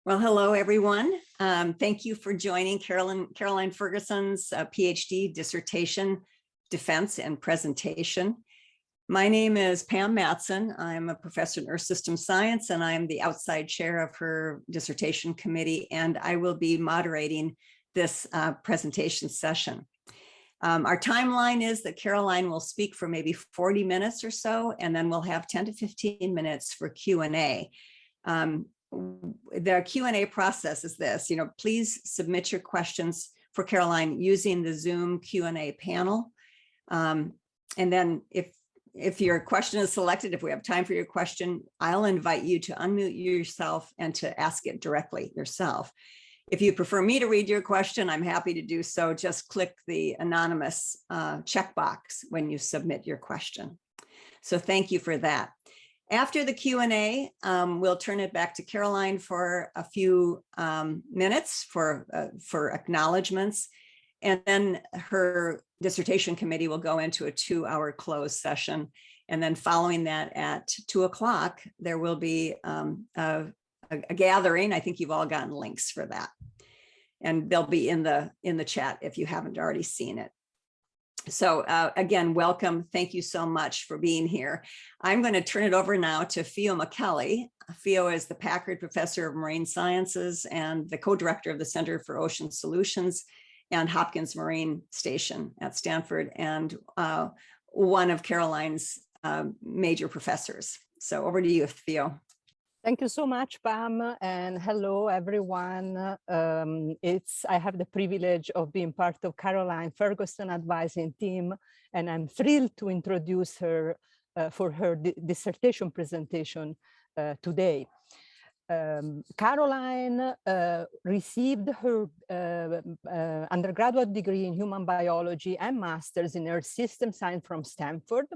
Well, hello, everyone. Thank you for joining Caroline Ferguson's PhD dissertation defense and presentation. My name is Pam Matson. I'm a professor in Earth System Science, and I'm the outside chair of her dissertation committee, and I will be moderating this presentation session. Our timeline is that Caroline will speak for maybe 40 minutes or so, and then we'll have 10 to 15 minutes for Q&A. The Q&A process is this, please submit your questions for Caroline using the Zoom Q&A panel. And then if your question is selected, if we have time for your question, I'll invite you to unmute yourself and to ask it directly yourself. If you prefer me to read your question, I'm happy to do so. Just click the anonymous checkbox when you submit your question. So thank you for that. After the Q&A, we'll turn it back to Caroline for a few minutes for acknowledgements, and then her dissertation committee will go into a 2-hour closed session. And then following that at 2 o'clock, there will be a gathering. I think you've all gotten links for that, and they'll be in the chat if you haven't already seen it. So again, welcome. Thank you so much for being here. I'm going to turn it over now to Fiorenza Micheli. Fio is the Packard Professor of Marine Sciences and the co-director of the Center for Ocean Solutions and Hopkins Marine Station at Stanford, and one of Caroline's major professors. So over to you, Fio. Thank you so much, Pam, and hello, everyone. I have the privilege of being part of Caroline Ferguson advising team, and I'm thrilled to introduce her for her dissertation presentation today. Caroline received her undergraduate degree in human biology and master's in Earth System Science from Stanford.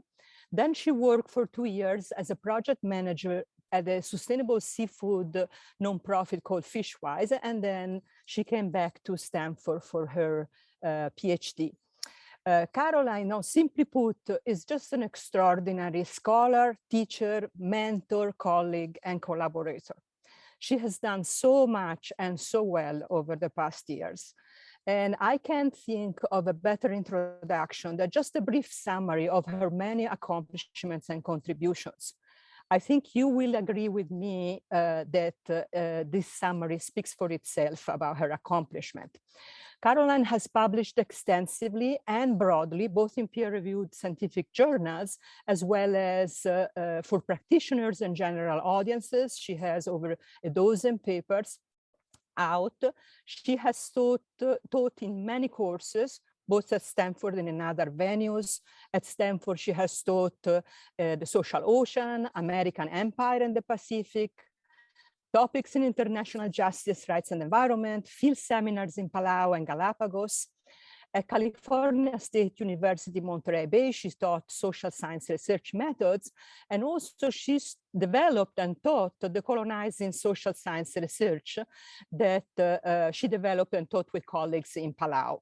Then she worked for 2 years as a project manager at a sustainable seafood nonprofit called Fishwise, and then she came back to Stanford for her PhD. Caroline, now simply put, is just an extraordinary scholar, teacher, mentor, colleague, and collaborator. She has done so much and so well over the past years. And I can't think of a better introduction than just a brief summary of her many accomplishments and contributions. I think you will agree with me that this summary speaks for itself about her accomplishment. Caroline has published extensively and broadly, both in peer-reviewed scientific journals, as well as for practitioners and general audiences. She has over a dozen papers out. She has taught in many courses, both at Stanford and in other venues. At Stanford, she has taught the social ocean, American empire and the Pacific, topics in international justice, rights and environment, field seminars in Palau and Galapagos. At California State University, Monterey Bay, she taught social science research methods, and also she's developed and taught the decolonizing social science research that she developed and taught with colleagues in Palau.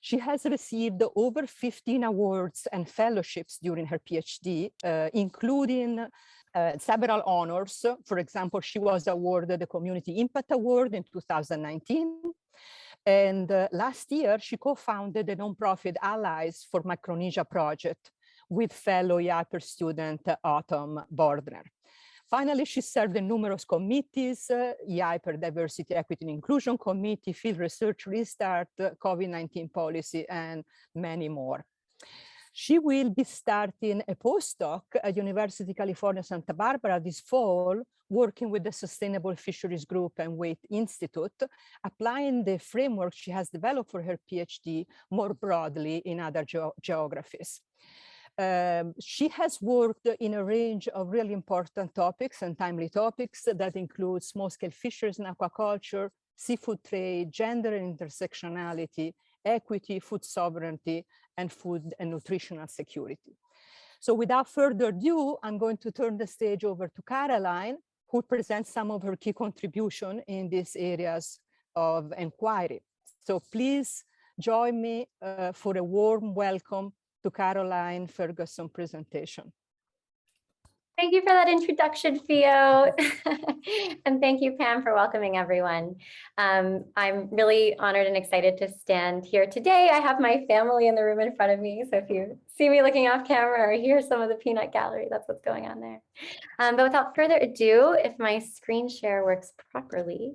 She has received over 15 awards and fellowships during her PhD, including several honors. For example, she was awarded the Community Impact Award in 2019. And last year, she co-founded the nonprofit Allies for Micronesia project with fellow E-IPER student Autumn Bordner. Finally, she served in numerous committees, E-IPER Diversity, Equity and Inclusion Committee, Field Research Restart, COVID-19 Policy, and many more. She will be starting a postdoc at University of California, Santa Barbara this fall, working with the Sustainable Fisheries Group and Waite Institute, applying the framework she has developed for her PhD more broadly in other geographies. She has worked in a range of really important topics and timely topics that include small-scale fisheries and aquaculture, seafood trade, gender and intersectionality, equity, food sovereignty, and food and nutritional security. So without further ado, I'm going to turn the stage over to Caroline, who presents some of her key contributions in these areas of inquiry. So please join me for a warm welcome to Caroline Ferguson presentation. Thank you for that introduction, Theo. And thank you, Pam, for welcoming everyone. I'm really honored and excited to stand here today. I have my family in the room in front of me. So if you see me looking off camera or hear some of the peanut gallery, that's what's going on there. But without further ado, if my screen share works properly,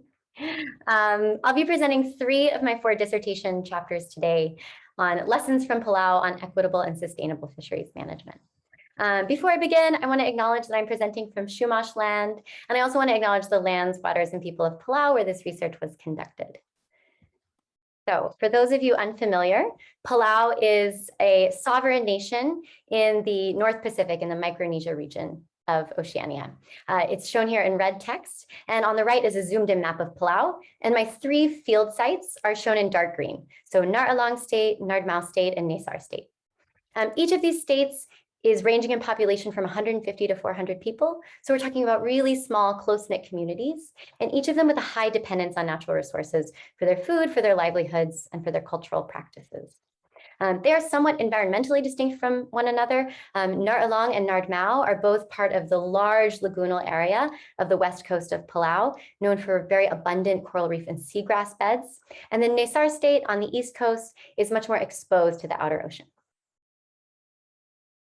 I'll be presenting 3 of my 4 dissertation chapters today on lessons from Palau on equitable and sustainable fisheries management. Before I begin, I want to acknowledge that I'm presenting from Chumash land, and I also want to acknowledge the lands, waters, and people of Palau where this research was conducted. So for those of you unfamiliar, Palau is a sovereign nation in the North Pacific in the Micronesia region of Oceania. It's shown here in red text, and on the right is a zoomed in map of Palau, and my 3 field sites are shown in dark green. So Nar Alang State, Nardmau State, and Nesar State. Each of these states is ranging in population from 150 to 400 people. So we're talking about really small, close-knit communities, and each of them with a high dependence on natural resources for their food, for their livelihoods, and for their cultural practices. They are somewhat environmentally distinct from one another. Nar Alang and Nardmau are both part of the large lagoonal area of the west coast of Palau, known for very abundant coral reef and seagrass beds. And then Nesar State on the east coast is much more exposed to the outer ocean.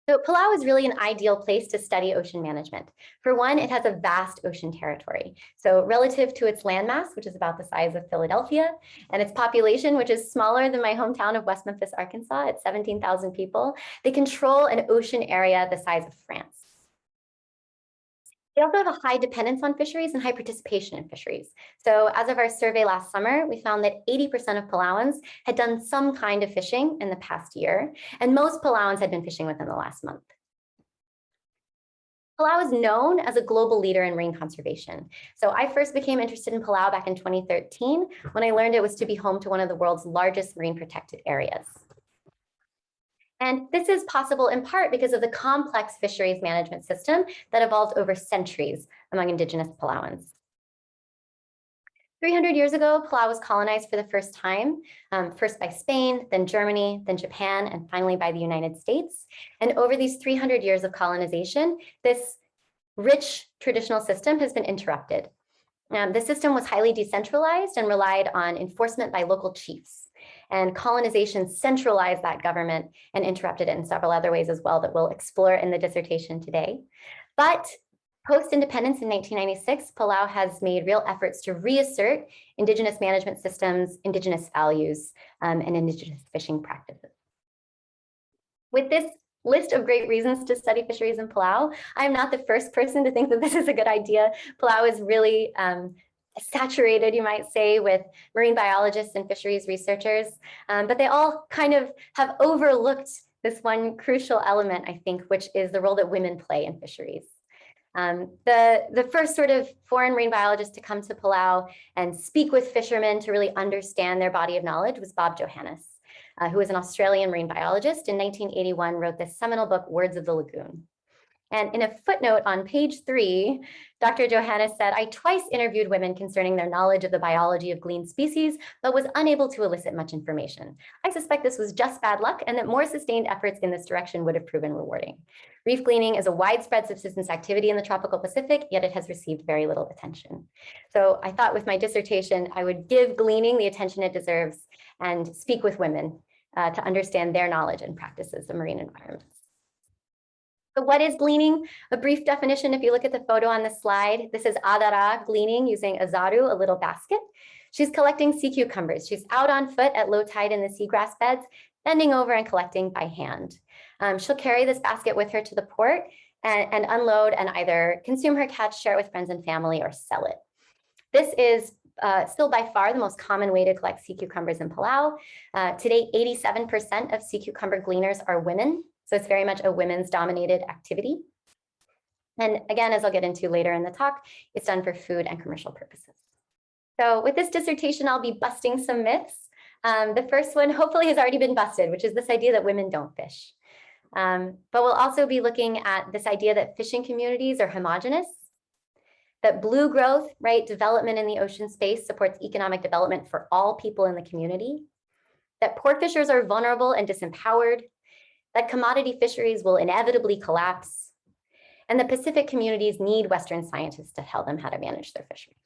So Palau is really an ideal place to study ocean management. For one, it has a vast ocean territory. So relative to its landmass, which is about the size of Philadelphia, and its population, which is smaller than my hometown of West Memphis, Arkansas, at 17,000 people, they control an ocean area the size of France. They also have a high dependence on fisheries and high participation in fisheries. So as of our survey last summer, we found that 80% of Palauans had done some kind of fishing in the past year, and most Palauans had been fishing within the last month. Palau is known as a global leader in marine conservation. So I first became interested in Palau back in 2013 when I learned it was to be home to one of the world's largest marine protected areas. And this is possible in part because of the complex fisheries management system that evolved over centuries among indigenous Palauans. 300 years ago, Palau was colonized for the first time, first by Spain, then Germany, then Japan, and finally by the United States. And over these 300 years of colonization, this rich traditional system has been interrupted. The system was highly decentralized and relied on enforcement by local chiefs. And colonization centralized that government and interrupted it in several other ways as well that we'll explore in the dissertation today. But post-independence in 1996, Palau has made real efforts to reassert indigenous management systems, indigenous values, and indigenous fishing practices. With this list of great reasons to study fisheries in Palau, I'm not the first person to think that this is a good idea. Palau is really saturated, you might say, with marine biologists and fisheries researchers, but they all kind of have overlooked this one crucial element, I think, which is the role that women play in fisheries. The first sort of foreign marine biologist to come to Palau and speak with fishermen to really understand their body of knowledge was Bob Johannes, who was an Australian marine biologist. In 1981, wrote this seminal book, Words of the Lagoon. And in a footnote on page 3, Dr. Johannes said, "I twice interviewed women concerning their knowledge of the biology of gleaned species, but was unable to elicit much information. I suspect this was just bad luck and that more sustained efforts in this direction would have proven rewarding. Reef gleaning is a widespread subsistence activity in the tropical Pacific, yet it has received very little attention." So I thought with my dissertation, I would give gleaning the attention it deserves and speak with women to understand their knowledge and practices of marine environments. So what is gleaning? A brief definition, if you look at the photo on the slide, this is Adara gleaning using a zaru, a little basket. She's collecting sea cucumbers. She's out on foot at low tide in the seagrass beds, bending over and collecting by hand. She'll carry this basket with her to the port and unload and either consume her catch, share it with friends and family, or sell it. This is still by far the most common way to collect sea cucumbers in Palau. Today, 87% of sea cucumber gleaners are women. So it's very much a women's dominated activity. And again, as I'll get into later in the talk, it's done for food and commercial purposes. So with this dissertation, I'll be busting some myths. The first one hopefully has already been busted, which is this idea that women don't fish. But we'll also be looking at this idea that fishing communities are homogenous, that blue growth, right, development in the ocean space supports economic development for all people in the community, that poor fishers are vulnerable and disempowered, that commodity fisheries will inevitably collapse, And the Pacific communities need Western scientists to tell them how to manage their fisheries.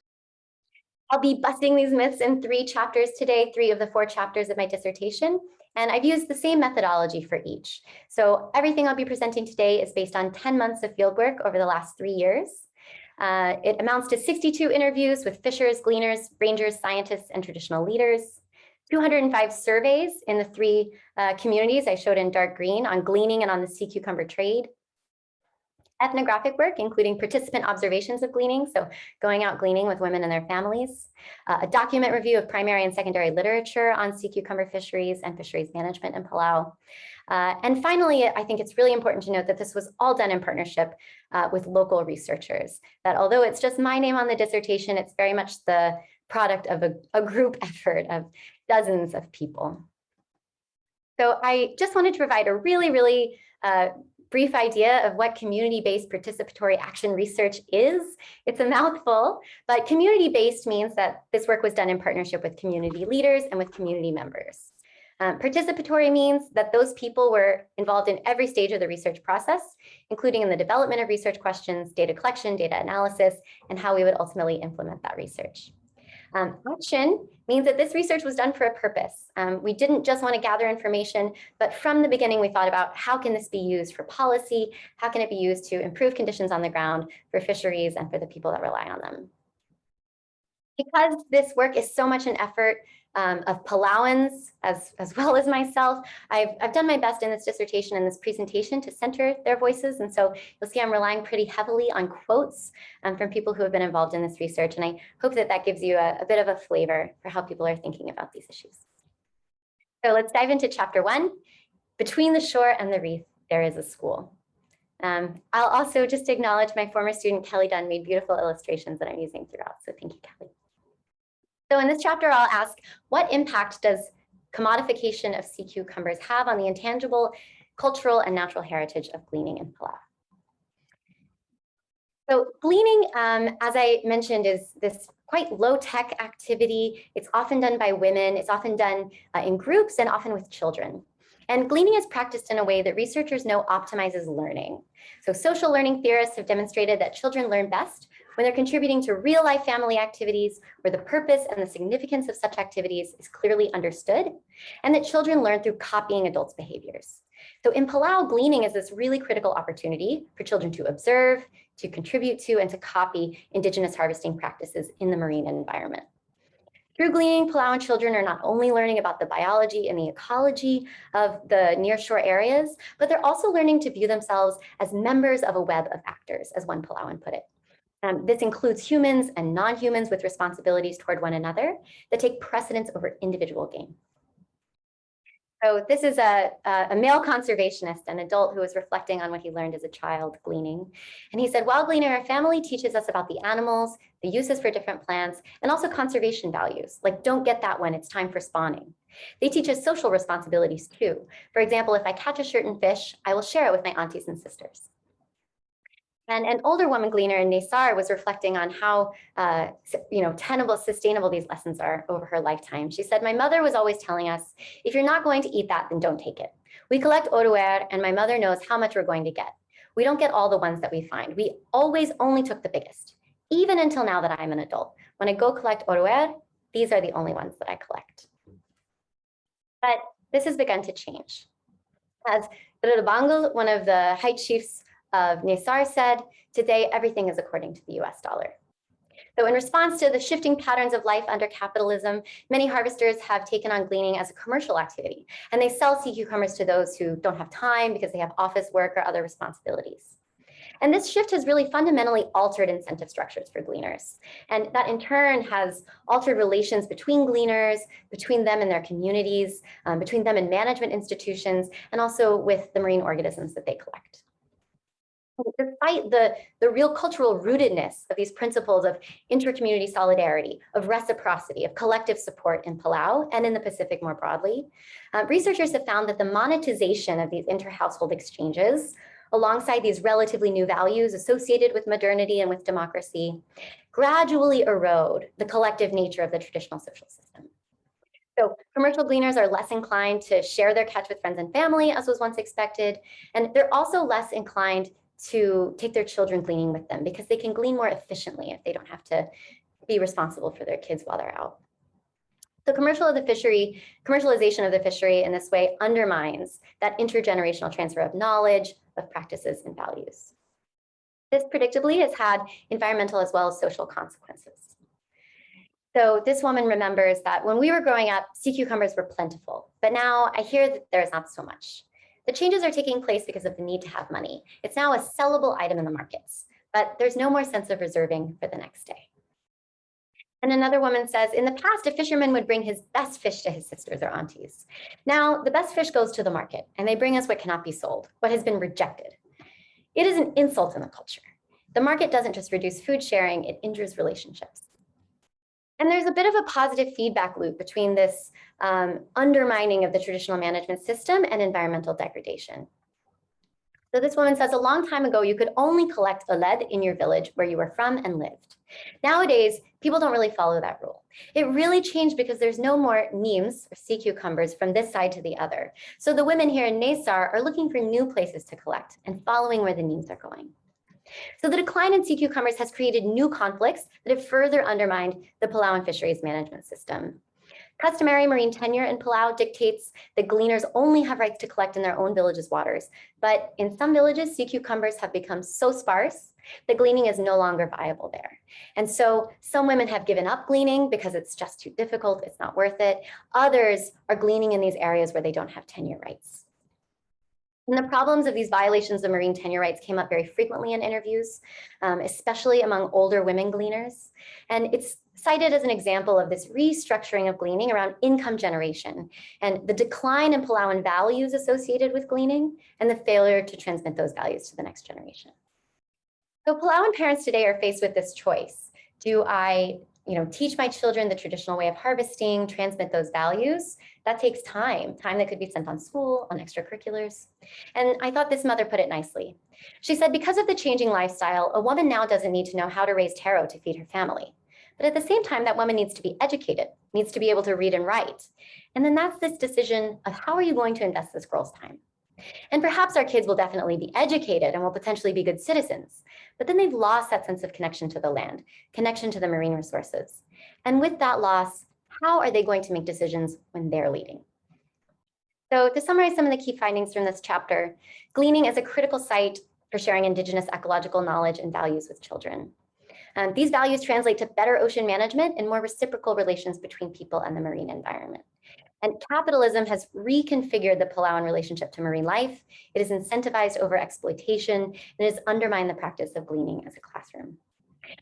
I'll be busting these myths in 3 chapters today, 3 of the 4 chapters of my dissertation, and I've used the same methodology for each. So everything I'll be presenting today is based on 10 months of fieldwork over the last 3 years. It amounts to 62 interviews with fishers, gleaners, rangers, scientists, and traditional leaders, 205 surveys in the 3 communities I showed in dark green on gleaning and on the sea cucumber trade, ethnographic work, including participant observations of gleaning, so going out gleaning with women and their families, a document review of primary and secondary literature on sea cucumber fisheries and fisheries management in Palau. And finally, I think it's really important to note that this was all done in partnership with local researchers, that although it's just my name on the dissertation, it's very much the product of a group effort of dozens of people. So I just wanted to provide a really brief idea of what community-based participatory action research is. It's a mouthful, but community-based means that this work was done in partnership with community leaders and with community members. Participatory means that those people were involved in every stage of the research process, including in the development of research questions, data collection, data analysis, and how we would ultimately implement that research. Action means that this research was done for a purpose. We didn't just want to gather information, but from the beginning, we thought about how can this be used for policy? How can it be used to improve conditions on the ground for fisheries and for the people that rely on them? Because this work is so much an effort of Palauans as well as myself, I've done my best in this dissertation and this presentation to center their voices. And so you'll see I'm relying pretty heavily on quotes from people who have been involved in this research. And I hope that that gives you a bit of a flavor for how people are thinking about these issues. So let's dive into chapter 1. Between the shore and the reef, there is a school. I'll also just acknowledge my former student, Kelly Dunn, made beautiful illustrations that I'm using throughout. So thank you, Kelly. So in this chapter, I'll ask, what impact does commodification of sea cucumbers have on the intangible cultural and natural heritage of gleaning in Palau? So gleaning, as I mentioned, is this quite low-tech activity. It's often done by women. It's often done in groups and often with children. And gleaning is practiced in a way that researchers know optimizes learning. So social learning theorists have demonstrated that children learn best when they're contributing to real-life family activities where the purpose and the significance of such activities is clearly understood, and that children learn through copying adults' behaviors. So in Palau, gleaning is this really critical opportunity for children to observe, to contribute to, and to copy indigenous harvesting practices in the marine environment. Through gleaning, Palauan children are not only learning about the biology and the ecology of the nearshore areas, but they're also learning to view themselves as members of a web of actors, as one Palauan put it. This includes humans and non-humans with responsibilities toward one another that take precedence over individual gain. So this is a male conservationist, an adult who was reflecting on what he learned as a child gleaning. And he said, while gleaning, our family teaches us about the animals, the uses for different plants, and also conservation values, like don't get that when it's time for spawning. They teach us social responsibilities too. For example, if I catch a certain fish, I will share it with my aunties and sisters. And an older woman gleaner in Nesar was reflecting on how tenable, sustainable these lessons are over her lifetime. She said, my mother was always telling us, if you're not going to eat that, then don't take it. We collect oruer, and my mother knows how much we're going to get. We don't get all the ones that we find. We always only took the biggest, even until now that I'm an adult. When I go collect oruer, these are the only ones that I collect. But this has begun to change. As Rurbangal, one of the high chiefs of Nesar, said, today everything is according to the US dollar. So in response to the shifting patterns of life under capitalism, many harvesters have taken on gleaning as a commercial activity, and they sell sea cucumbers to those who don't have time because they have office work or other responsibilities. And this shift has really fundamentally altered incentive structures for gleaners. And that in turn has altered relations between gleaners, between them and their communities, between them and management institutions, and also with the marine organisms that they collect. Despite the real cultural rootedness of these principles of intercommunity solidarity, of reciprocity, of collective support in Palau and in the Pacific more broadly, researchers have found that the monetization of these inter-household exchanges, alongside these relatively new values associated with modernity and with democracy, gradually erode the collective nature of the traditional social system. So commercial gleaners are less inclined to share their catch with friends and family, as was once expected, and they're also less inclined to take their children gleaning with them because they can glean more efficiently if they don't have to be responsible for their kids while they're out. The commercialization of the fishery in this way undermines that intergenerational transfer of knowledge, of practices, and values. This predictably has had environmental as well as social consequences. So this woman remembers that when we were growing up, sea cucumbers were plentiful, but now I hear that there's not so much. The changes are taking place because of the need to have money. It's now a sellable item in the markets, but there's no more sense of reserving for the next day. And another woman says, in the past, a fisherman would bring his best fish to his sisters or aunties. Now, the best fish goes to the market, and they bring us what cannot be sold, what has been rejected. It is an insult in the culture. The market doesn't just reduce food sharing, it injures relationships. And there's a bit of a positive feedback loop between this undermining of the traditional management system and environmental degradation. So this woman says, a long time ago, you could only collect a lead in your village where you were from and lived. Nowadays, people don't really follow that rule. It really changed because there's no more neems or sea cucumbers from this side to the other. So the women here in Naysar are looking for new places to collect and following where the neems are going. So the decline in sea cucumbers has created new conflicts that have further undermined the Palauan fisheries management system. Customary marine tenure in Palau dictates that gleaners only have rights to collect in their own village's waters. But in some villages, sea cucumbers have become so sparse that gleaning is no longer viable there. And so some women have given up gleaning because it's just too difficult, it's not worth it. Others are gleaning in these areas where they don't have tenure rights. And the problems of these violations of marine tenure rights came up very frequently in interviews, especially among older women gleaners. And it's cited as an example of this restructuring of gleaning around income generation and the decline in Palauan values associated with gleaning and the failure to transmit those values to the next generation. So Palauan parents today are faced with this choice. Do I teach my children the traditional way of harvesting, transmit those values? That takes time that could be spent on school, on extracurriculars. And I thought this mother put it nicely. She said, because of the changing lifestyle, a woman now doesn't need to know how to raise taro to feed her family. But at the same time, that woman needs to be educated, needs to be able to read and write. And then that's this decision of how are you going to invest this girl's time? And perhaps our kids will definitely be educated and will potentially be good citizens, but then they've lost that sense of connection to the land, connection to the marine resources. And with that loss, how are they going to make decisions when they're leading? So to summarize some of the key findings from this chapter, gleaning is a critical site for sharing Indigenous ecological knowledge and values with children. These values translate to better ocean management and more reciprocal relations between people and the marine environment. And capitalism has reconfigured the Palauan relationship to marine life. It is incentivized over exploitation and it has undermined the practice of gleaning as a classroom.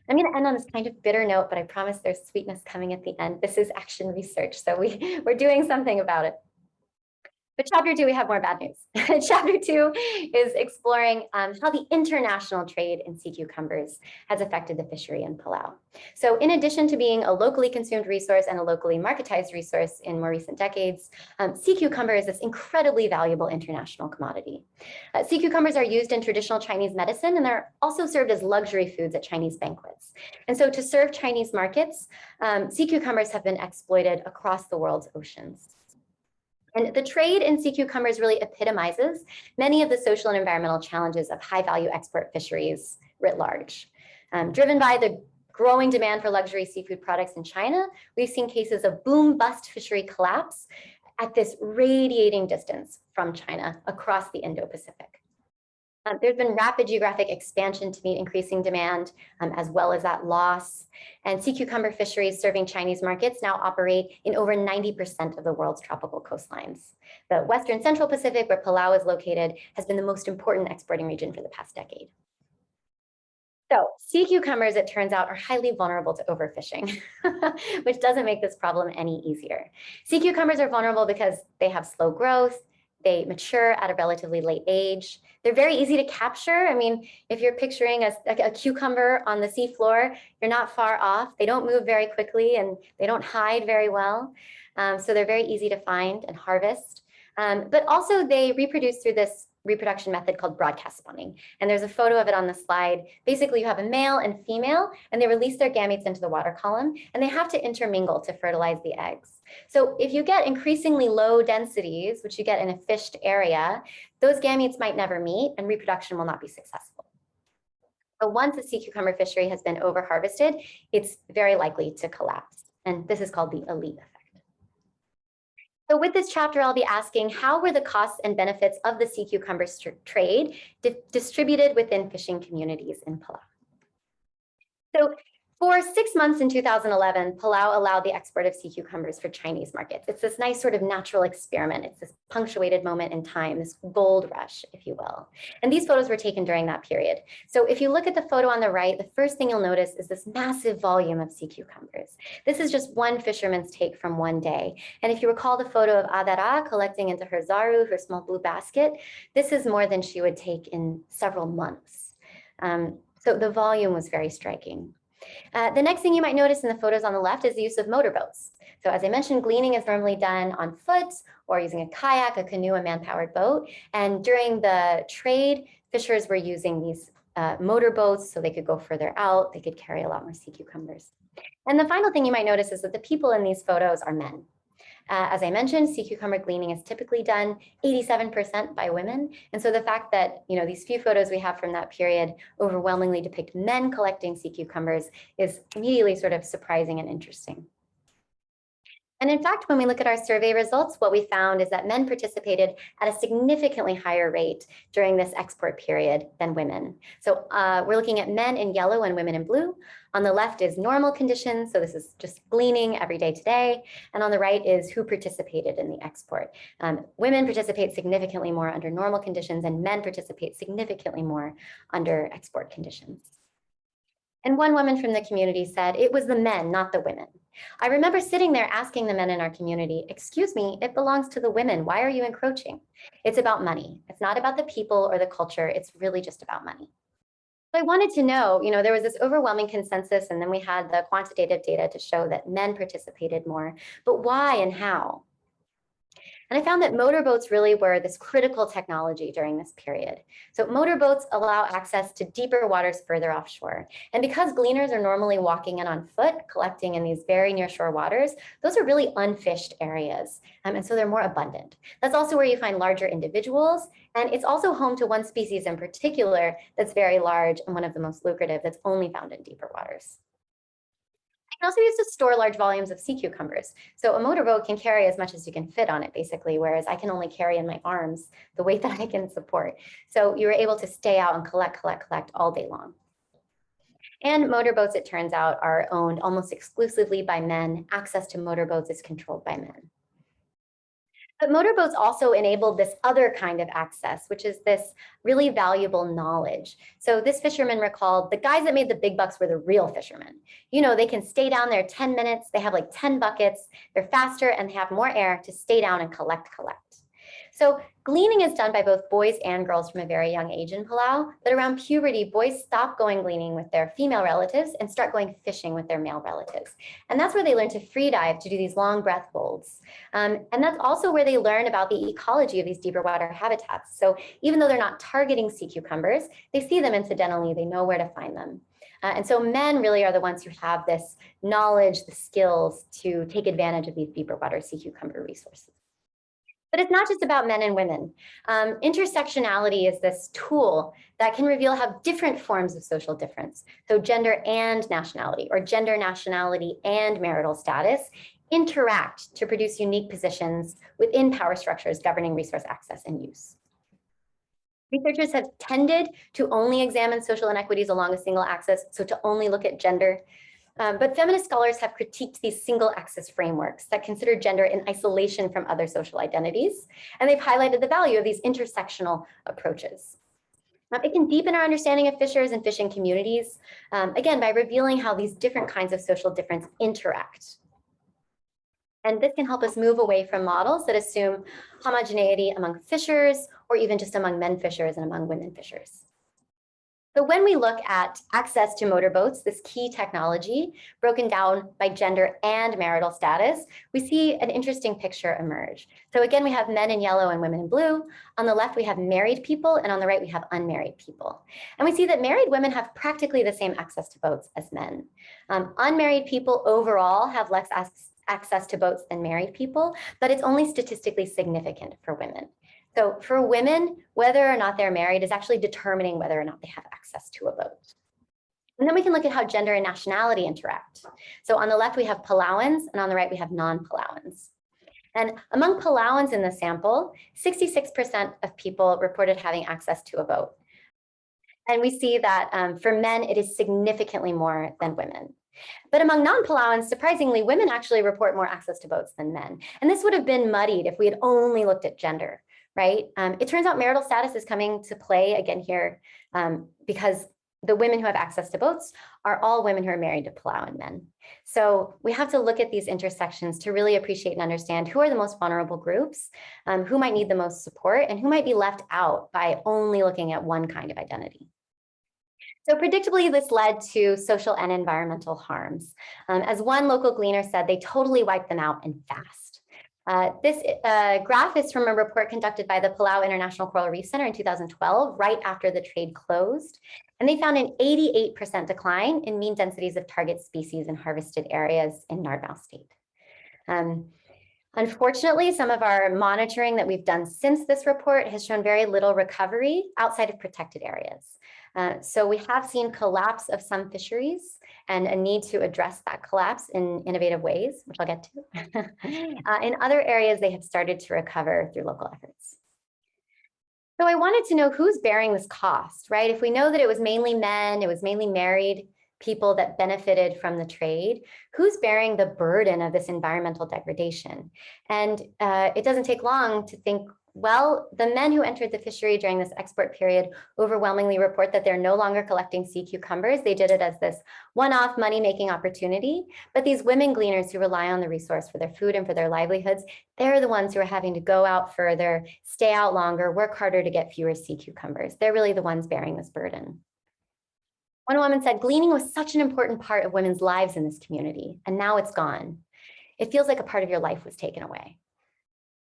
I'm going to end on this kind of bitter note, but I promise there's sweetness coming at the end. This is action research, so we're doing something about it. But chapter 2, we have more bad news. Chapter 2 is exploring how the international trade in sea cucumbers has affected the fishery in Palau. So in addition to being a locally consumed resource and a locally marketized resource in more recent decades, sea cucumber is this incredibly valuable international commodity. Sea cucumbers are used in traditional Chinese medicine, and they're also served as luxury foods at Chinese banquets. And so to serve Chinese markets, sea cucumbers have been exploited across the world's oceans. And the trade in sea cucumbers really epitomizes many of the social and environmental challenges of high-value export fisheries writ large. Driven by the growing demand for luxury seafood products in China, we've seen cases of boom-bust fishery collapse at this radiating distance from China across the Indo-Pacific. There's been rapid geographic expansion to meet increasing demand, as well as that loss. And sea cucumber fisheries serving Chinese markets now operate in over 90% of the world's tropical coastlines. The Western Central Pacific, where Palau is located, has been the most important exporting region for the past decade. So sea cucumbers, it turns out, are highly vulnerable to overfishing, which doesn't make this problem any easier. Sea cucumbers are vulnerable because they have slow growth. They mature at a relatively late age. They're very easy to capture. I mean, if you're picturing a cucumber on the seafloor, you're not far off. They don't move very quickly and they don't hide very well. So they're very easy to find and harvest. But also they reproduce through this reproduction method called broadcast spawning. And there's a photo of it on the slide. Basically, you have a male and female, and they release their gametes into the water column, and they have to intermingle to fertilize the eggs. So if you get increasingly low densities, which you get in a fished area, those gametes might never meet and reproduction will not be successful. But once a sea cucumber fishery has been over harvested, it's very likely to collapse. And this is called the elite effect. So with this chapter, I'll be asking, how were the costs and benefits of the sea cucumber trade distributed within fishing communities in Palau? So for 6 months in 2011, Palau allowed the export of sea cucumbers for Chinese markets. It's this nice sort of natural experiment. It's this punctuated moment in time, this gold rush, if you will. And these photos were taken during that period. So if you look at the photo on the right, the first thing you'll notice is this massive volume of sea cucumbers. This is just one fisherman's take from one day. And if you recall the photo of Adara collecting into her zaru, her small blue basket, this is more than she would take in several months. So the volume was very striking. The next thing you might notice in the photos on the left is the use of motorboats. So as I mentioned, gleaning is normally done on foot or using a kayak, a canoe, a man-powered boat. And during the trade, fishers were using these motorboats so they could go further out. They could carry a lot more sea cucumbers. And the final thing you might notice is that the people in these photos are men. As I mentioned, sea cucumber gleaning is typically done 87% by women. And so the fact that, these few photos we have from that period overwhelmingly depict men collecting sea cucumbers is immediately sort of surprising and interesting. And in fact, when we look at our survey results, what we found is that men participated at a significantly higher rate during this export period than women. So we're looking at men in yellow and women in blue. On the left is normal conditions. So this is just gleaning every day today. And on the right is who participated in the export. Women participate significantly more under normal conditions, and men participate significantly more under export conditions. And one woman from the community said, "It was the men, not the women. I remember sitting there asking the men in our community, 'Excuse me, it belongs to the women. Why are you encroaching?' It's about money. It's not about the people or the culture. It's really just about money." So I wanted to know, there was this overwhelming consensus, and then we had the quantitative data to show that men participated more, but why and how? And I found that motorboats really were this critical technology during this period. So motorboats allow access to deeper waters further offshore. And because gleaners are normally walking in on foot, collecting in these very nearshore waters, those are really unfished areas. And so they're more abundant. That's also where you find larger individuals. And it's also home to one species in particular that's very large and one of the most lucrative that's only found in deeper waters. Can also use to store large volumes of sea cucumbers. So a motorboat can carry as much as you can fit on it, basically, whereas I can only carry in my arms the weight that I can support. So you were able to stay out and collect all day long. And motorboats, it turns out, are owned almost exclusively by men. Access to motorboats is controlled by men. But motorboats also enabled this other kind of access, which is this really valuable knowledge. So this fisherman recalled the guys that made the big bucks were the real fishermen. They can stay down there 10 minutes, they have like 10 buckets, they're faster and they have more air to stay down and collect. So gleaning is done by both boys and girls from a very young age in Palau, but around puberty, boys stop going gleaning with their female relatives and start going fishing with their male relatives. And that's where they learn to free dive, to do these long breath holds. And that's also where they learn about the ecology of these deeper water habitats. So even though they're not targeting sea cucumbers, they see them incidentally, they know where to find them. And so men really are the ones who have this knowledge, the skills to take advantage of these deeper water sea cucumber resources. But it's not just about men and women. Intersectionality is this tool that can reveal how different forms of social difference, so gender and nationality, or gender, nationality, and marital status, interact to produce unique positions within power structures governing resource access and use. Researchers have tended to only examine social inequities along a single axis, so to only look at gender. But feminist scholars have critiqued these single axis frameworks that consider gender in isolation from other social identities, and they've highlighted the value of these intersectional approaches. It can deepen our understanding of fishers and fishing communities, again, by revealing how these different kinds of social difference interact. And this can help us move away from models that assume homogeneity among fishers, or even just among men fishers and among women fishers. So when we look at access to motorboats, this key technology broken down by gender and marital status, we see an interesting picture emerge. So again, we have men in yellow and women in blue. On the left, we have married people, and on the right, we have unmarried people. And we see that married women have practically the same access to boats as men. Unmarried people overall have less access to boats than married people, but it's only statistically significant for women. So for women, whether or not they're married is actually determining whether or not they have access to a boat. And then we can look at how gender and nationality interact. So on the left, we have Palauans, and on the right, we have non-Palauans. And among Palauans in the sample, 66% of people reported having access to a vote. And we see that for men, it is significantly more than women. But among non-Palauans, surprisingly, women actually report more access to votes than men. And this would have been muddied if we had only looked at gender, right? It turns out marital status is coming to play again here because the women who have access to votes are all women who are married to Palauan men. So we have to look at these intersections to really appreciate and understand who are the most vulnerable groups, who might need the most support, and who might be left out by only looking at one kind of identity. So predictably, this led to social and environmental harms. As one local gleaner said, they totally wiped them out and fast. This graph is from a report conducted by the Palau International Coral Reef Center in 2012, right after the trade closed. And they found an 88% decline in mean densities of target species in harvested areas in Nargao State. Unfortunately, some of our monitoring that we've done since this report has shown very little recovery outside of protected areas. So we have seen collapse of some fisheries and a need to address that collapse in innovative ways, which I'll get to. In other areas, they have started to recover through local efforts. So I wanted to know who's bearing this cost, right? If we know that it was mainly men, it was mainly married people that benefited from the trade, who's bearing the burden of this environmental degradation? And it doesn't take long to think, well, the men who entered the fishery during this export period overwhelmingly report that they're no longer collecting sea cucumbers. They did it as this one-off money-making opportunity. But these women gleaners who rely on the resource for their food and for their livelihoods, they're the ones who are having to go out further, stay out longer, work harder to get fewer sea cucumbers. They're really the ones bearing this burden. One woman said, gleaning was such an important part of women's lives in this community, and now it's gone. It feels like a part of your life was taken away.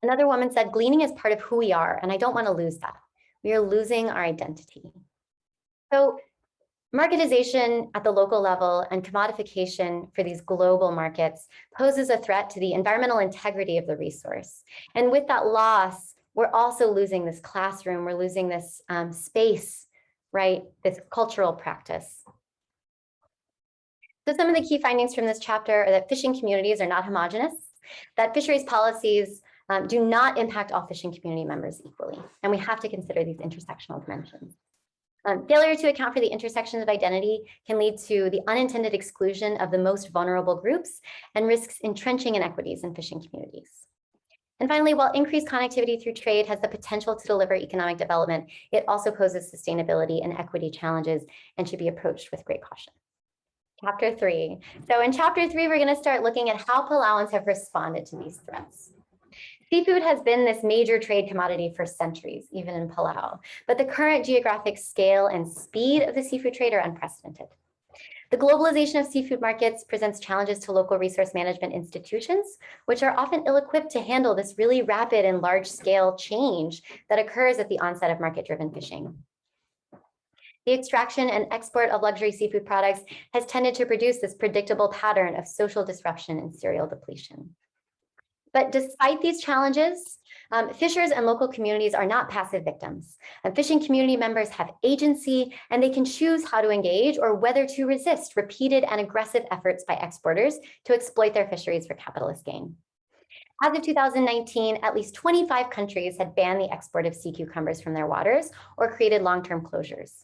Another woman said, gleaning is part of who we are, and I don't want to lose that. We are losing our identity. So marketization at the local level and commodification for these global markets poses a threat to the environmental integrity of the resource. And with that loss, we're also losing this classroom, we're losing this space, right? This cultural practice. So some of the key findings from this chapter are that fishing communities are not homogeneous, that fisheries policies do not impact all fishing community members equally, and we have to consider these intersectional dimensions. Failure to account for the intersections of identity can lead to the unintended exclusion of the most vulnerable groups and risks entrenching inequities in fishing communities. And finally, while increased connectivity through trade has the potential to deliver economic development, it also poses sustainability and equity challenges and should be approached with great caution. Chapter 3. So in chapter 3, we're going to start looking at how Palauans have responded to these threats. Seafood has been this major trade commodity for centuries, even in Palau, but the current geographic scale and speed of the seafood trade are unprecedented. The globalization of seafood markets presents challenges to local resource management institutions, which are often ill-equipped to handle this really rapid and large-scale change that occurs at the onset of market-driven fishing. The extraction and export of luxury seafood products has tended to produce this predictable pattern of social disruption and serial depletion. But despite these challenges, fishers and local communities are not passive victims. Fishing community members have agency, and they can choose how to engage or whether to resist repeated and aggressive efforts by exporters to exploit their fisheries for capitalist gain. As of 2019, at least 25 countries had banned the export of sea cucumbers from their waters or created long-term closures.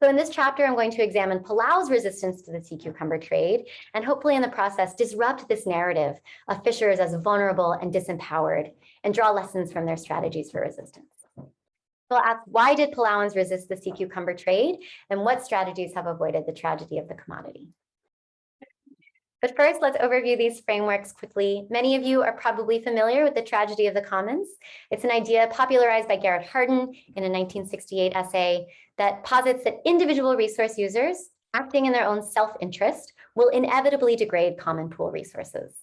So in this chapter, I'm going to examine Palau's resistance to the sea cucumber trade and hopefully in the process disrupt this narrative of fishers as vulnerable and disempowered and draw lessons from their strategies for resistance. So I'll ask, why did Palauans resist the sea cucumber trade and what strategies have avoided the tragedy of the commodity? But first, let's overview these frameworks quickly. Many of you are probably familiar with the tragedy of the commons. It's an idea popularized by Garrett Hardin in a 1968 essay that posits that individual resource users acting in their own self-interest will inevitably degrade common pool resources.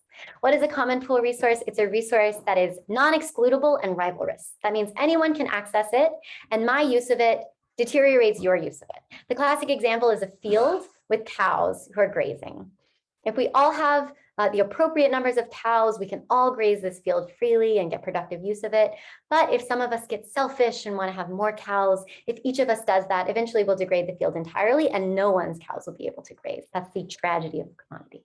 What is a common pool resource? It's a resource that is non-excludable and rivalrous. That means anyone can access it, and my use of it deteriorates your use of it. The classic example is a field with cows who are grazing. If we all have the appropriate numbers of cows. We can all graze this field freely and get productive use of it. But if some of us get selfish and want to have more cows, if each of us does that, eventually we'll degrade the field entirely and no one's cows will be able to graze. That's the tragedy of the commodity.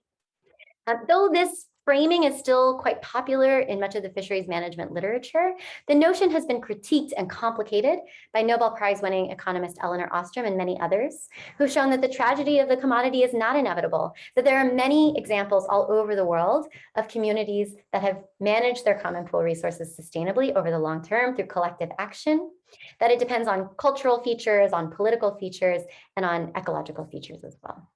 Though this framing is still quite popular in much of the fisheries management literature, the notion has been critiqued and complicated by Nobel Prize winning economist Elinor Ostrom and many others, who've shown that the tragedy of the commodity is not inevitable, that there are many examples all over the world of communities that have managed their common pool resources sustainably over the long term through collective action, that it depends on cultural features, on political features, and on ecological features as well.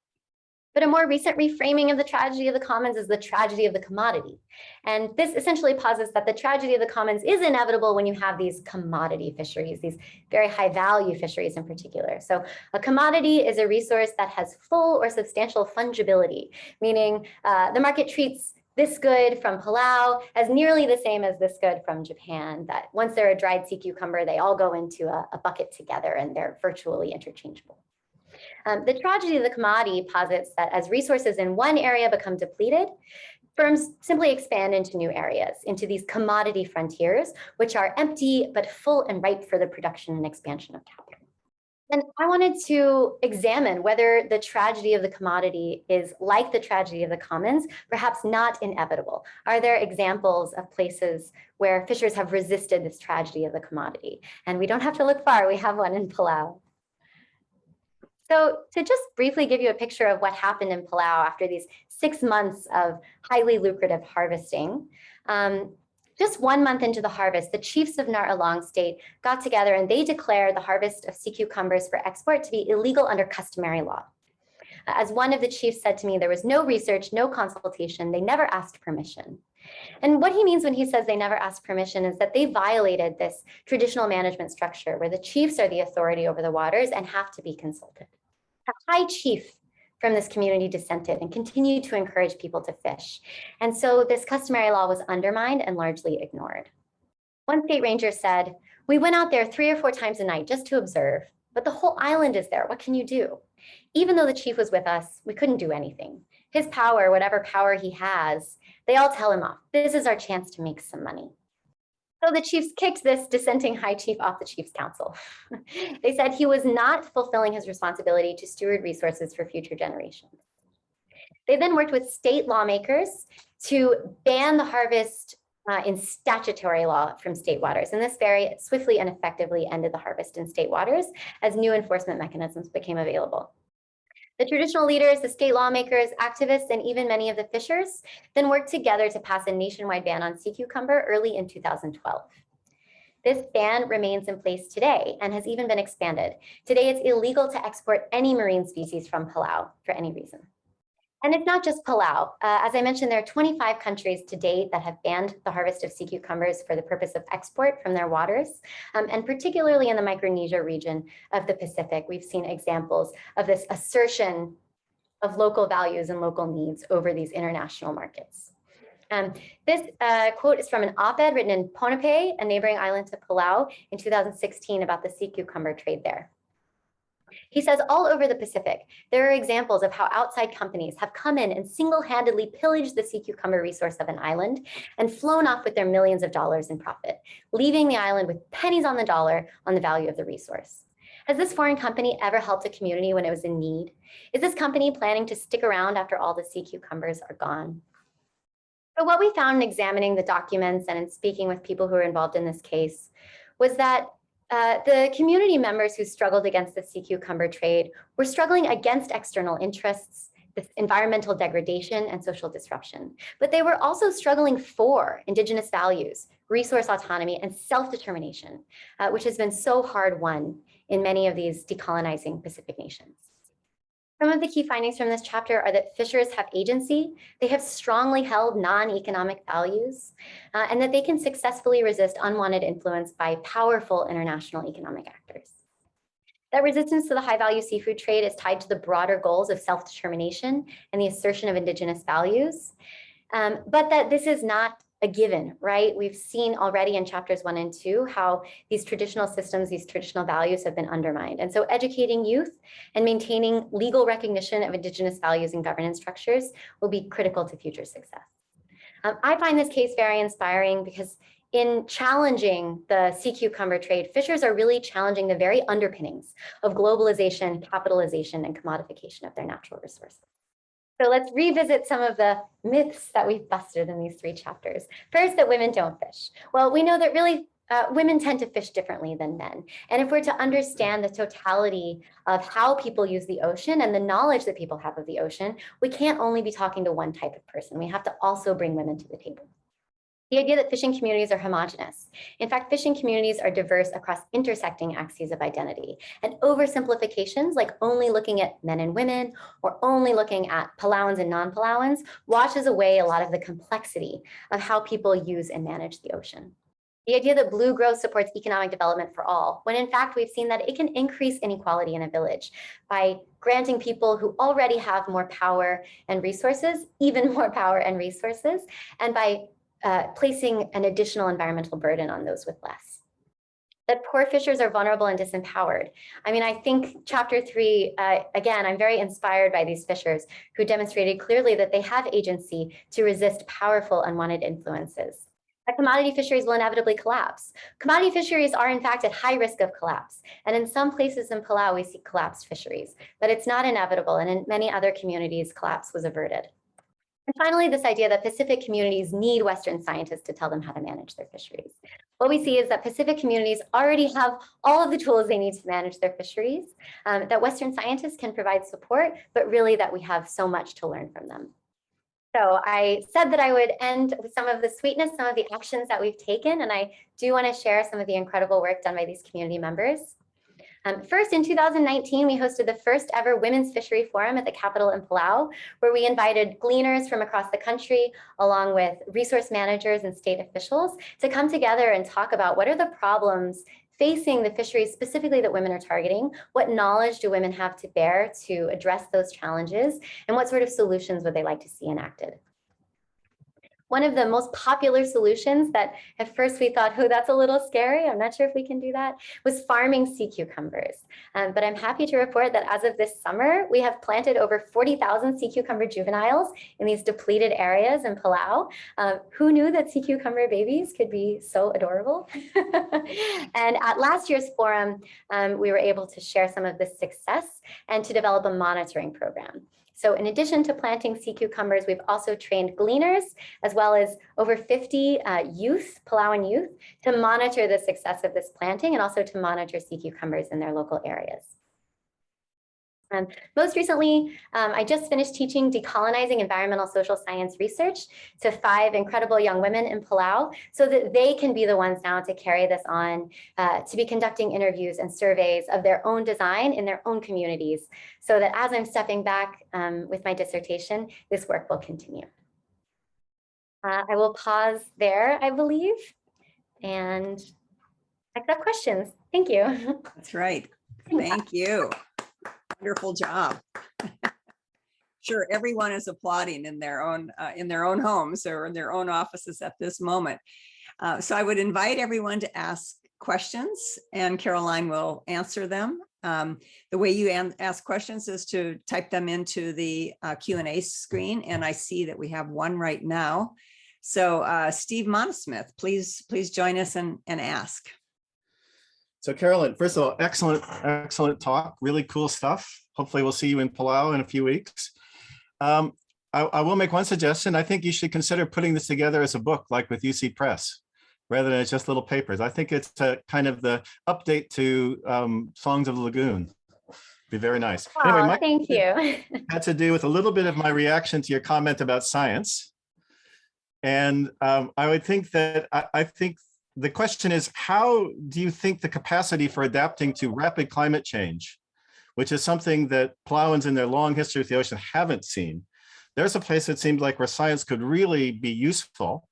But a more recent reframing of the tragedy of the commons is the tragedy of the commodity. And this essentially posits that the tragedy of the commons is inevitable when you have these commodity fisheries, these very high value fisheries in particular. So a commodity is a resource that has full or substantial fungibility, meaning the market treats this good from Palau as nearly the same as this good from Japan, that once they're a dried sea cucumber, they all go into a bucket together and they're virtually interchangeable. The tragedy of the commodity posits that as resources in one area become depleted, firms simply expand into new areas, into these commodity frontiers, which are empty but full and ripe for the production and expansion of capital. And I wanted to examine whether the tragedy of the commodity is like the tragedy of the commons, perhaps not inevitable. Are there examples of places where fishers have resisted this tragedy of the commodity? And we don't have to look far, we have one in Palau. So to just briefly give you a picture of what happened in Palau after these 6 months of highly lucrative harvesting, just 1 month into the harvest, the chiefs of Nar Along state got together and they declared the harvest of sea cucumbers for export to be illegal under customary law. As one of the chiefs said to me, there was no research, no consultation, they never asked permission. And what he means when he says they never asked permission is that they violated this traditional management structure where the chiefs are the authority over the waters and have to be consulted. A high chief from this community dissented and continued to encourage people to fish. And so this customary law was undermined and largely ignored. One state ranger said, "We went out there 3 or 4 times a night just to observe, but the whole island is there. What can you do?" Even though the chief was with us, we couldn't do anything. His power, whatever power he has, they all tell him off. This is our chance to make some money. So the chiefs kicked this dissenting high chief off the chief's council. They said he was not fulfilling his responsibility to steward resources for future generations. They then worked with state lawmakers to ban the harvest in statutory law from state waters. And this very swiftly and effectively ended the harvest in state waters as new enforcement mechanisms became available. The traditional leaders, the state lawmakers, activists, and even many of the fishers then worked together to pass a nationwide ban on sea cucumber early in 2012. This ban remains in place today and has even been expanded. Today, it's illegal to export any marine species from Palau for any reason. And it's not just Palau. As I mentioned, there are 25 countries to date that have banned the harvest of sea cucumbers for the purpose of export from their waters. And particularly in the Micronesia region of the Pacific, we've seen examples of this assertion of local values and local needs over these international markets. This quote is from an op-ed written in Ponape, a neighboring island to Palau, in 2016 about the sea cucumber trade there. He says all over the Pacific, there are examples of how outside companies have come in and single-handedly pillaged the sea cucumber resource of an island and flown off with their millions of dollars in profit, leaving the island with pennies on the dollar on the value of the resource. Has this foreign company ever helped a community when it was in need? Is this company planning to stick around after all the sea cucumbers are gone? So what we found in examining the documents and in speaking with people who were involved in this case was that the community members who struggled against the sea cucumber trade were struggling against external interests, this environmental degradation and social disruption. But they were also struggling for indigenous values, resource autonomy, and self-determination, which has been so hard won in many of these decolonizing Pacific nations. Some of the key findings from this chapter are that fishers have agency, they have strongly held non-economic values, and that they can successfully resist unwanted influence by powerful international economic actors. That resistance to the high-value seafood trade is tied to the broader goals of self-determination and the assertion of indigenous values, but that this is not a given, right? We've seen already in chapters 1 and 2 how these traditional systems, these traditional values have been undermined. And so educating youth and maintaining legal recognition of Indigenous values and governance structures will be critical to future success. I find this case very inspiring because in challenging the sea cucumber trade, fishers are really challenging the very underpinnings of globalization, capitalization, and commodification of their natural resources. So let's revisit some of the myths that we've busted in these 3 chapters. First, that women don't fish. Well, we know that really women tend to fish differently than men. And if we're to understand the totality of how people use the ocean and the knowledge that people have of the ocean, we can't only be talking to one type of person. We have to also bring women to the table. The idea that fishing communities are homogenous. In fact, fishing communities are diverse across intersecting axes of identity. And oversimplifications, like only looking at men and women, or only looking at Palauans and non-Palauans, washes away a lot of the complexity of how people use and manage the ocean. The idea that blue growth supports economic development for all, when in fact we've seen that it can increase inequality in a village by granting people who already have more power and resources, even more power and resources, and by placing an additional environmental burden on those with less. That poor fishers are vulnerable and disempowered. I mean, I think chapter 3, again, I'm very inspired by these fishers who demonstrated clearly that they have agency to resist powerful unwanted influences. That commodity fisheries will inevitably collapse. Commodity fisheries are in fact at high risk of collapse. And in some places in Palau, we see collapsed fisheries, but it's not inevitable. And in many other communities, collapse was averted. And finally, this idea that Pacific communities need Western scientists to tell them how to manage their fisheries. What we see is that Pacific communities already have all of the tools they need to manage their fisheries, that Western scientists can provide support, but really that we have so much to learn from them. So I said that I would end with some of the sweetness, some of the actions that we've taken, and I do want to share some of the incredible work done by these community members. First, in 2019, we hosted the first ever Women's Fishery Forum at the Capitol in Palau, where we invited gleaners from across the country, along with resource managers and state officials, to come together and talk about what are the problems facing the fisheries specifically that women are targeting, what knowledge do women have to bear to address those challenges, and what sort of solutions would they like to see enacted. One of the most popular solutions that at first we thought, oh, that's a little scary, I'm not sure if we can do that, was farming sea cucumbers. But I'm happy to report that as of this summer, we have planted over 40,000 sea cucumber juveniles in these depleted areas in Palau. Who knew that sea cucumber babies could be so adorable? And at last year's forum, we were able to share some of this success and to develop a monitoring program. So in addition to planting sea cucumbers, we've also trained gleaners, as well as over 50 youth, Palauan youth, to monitor the success of this planting and also to monitor sea cucumbers in their local areas. Most recently, I just finished teaching decolonizing environmental social science research to 5 incredible young women in Palau so that they can be the ones now to carry this on, to be conducting interviews and surveys of their own design in their own communities, so that as I'm stepping back with my dissertation, this work will continue. I will pause there, I believe, and accept questions. Thank you. That's right. Thank you. Wonderful job. Sure, everyone is applauding in their own homes or in their own offices at this moment. So I would invite everyone to ask questions, and Caroline will answer them. The way you ask questions is to type them into the Q&A screen, and I see that we have one right now. So Steve Monosmith, please join us and ask. So Carolyn, first of all, excellent talk, really cool stuff. Hopefully we'll see you in Palau in a few weeks. I will make one suggestion. I think you should consider putting this together as a book, like with UC Press, rather than just little papers. I think it's kind of the update to Songs of the Lagoon. Be very nice. Oh, anyway, thank you. Had to do with a little bit of my reaction to your comment about science. And I would think that, I think the question is, how do you think the capacity for adapting to rapid climate change, which is something that Palauans in their long history with the ocean haven't seen? There's a place that seems like where science could really be useful.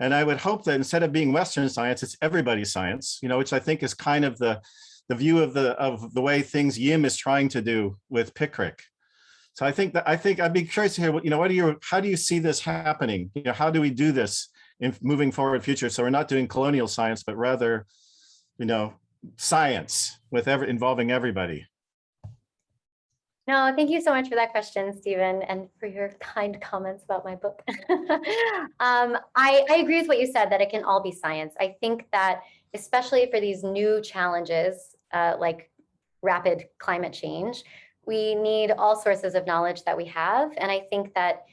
And I would hope that instead of being Western science, it's everybody's science, which I think is kind of the view of the way things Yim is trying to do with Pickrick. So I think I'd be curious to hear how do you see this happening? How do we do this in moving forward future. So we're not doing colonial science, but rather, science with involving everybody. No, thank you so much for that question, Stephen, and for your kind comments about my book. I agree with what you said, that it can all be science. I think that especially for these new challenges, like rapid climate change, we need all sources of knowledge that we have. And I think that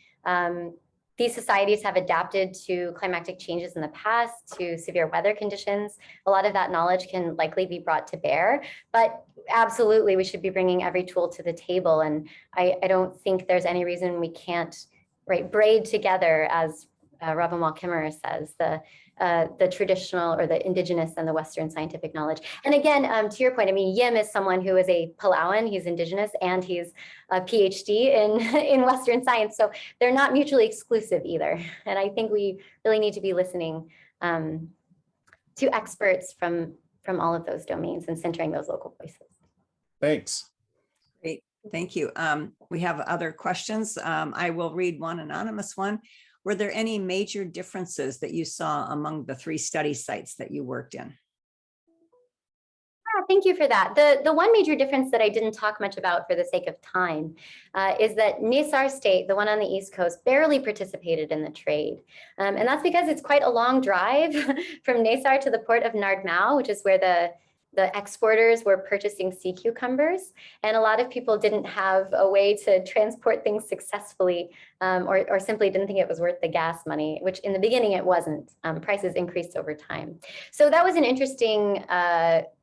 these societies have adapted to climatic changes in the past, to severe weather conditions. A lot of that knowledge can likely be brought to bear, but absolutely we should be bringing every tool to the table. And I don't think there's any reason we can't, braid together, as Robin Wall Kimmerer says, the traditional or the indigenous and the Western scientific knowledge. And again, to your point, I mean, Yim is someone who is a Palauan, he's indigenous, and he's a PhD in Western science. So they're not mutually exclusive either. And I think we really need to be listening to experts from all of those domains and centering those local voices. Thanks. Great, thank you. We have other questions. I will read one anonymous one. Were there any major differences that you saw among the 3 study sites that you worked in? Thank you for that. The one major difference that I didn't talk much about for the sake of time is that Nisar State, the one on the East Coast, barely participated in the trade. And that's because it's quite a long drive from Nisar to the port of Nardmau, which is where the exporters were purchasing sea cucumbers, and a lot of people didn't have a way to transport things successfully, or simply didn't think it was worth the gas money, which in the beginning it wasn't. Prices increased over time. So that was an interesting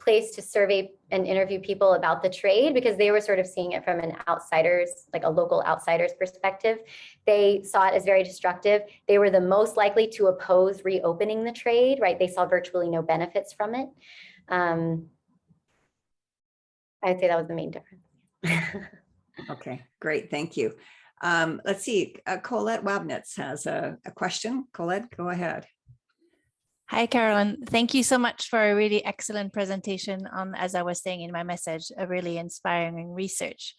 place to survey and interview people about the trade, because they were sort of seeing it from an outsider's, like a local outsider's perspective. They saw it as very destructive. They were the most likely to oppose reopening the trade, right? They saw virtually no benefits from it. I'd say that was the main difference. Okay, great, thank you. Let's see, Colette Wabnitz has a question. Colette, go ahead. Hi, Carolyn. Thank you so much for a really excellent presentation on, as I was saying in my message, a really inspiring research.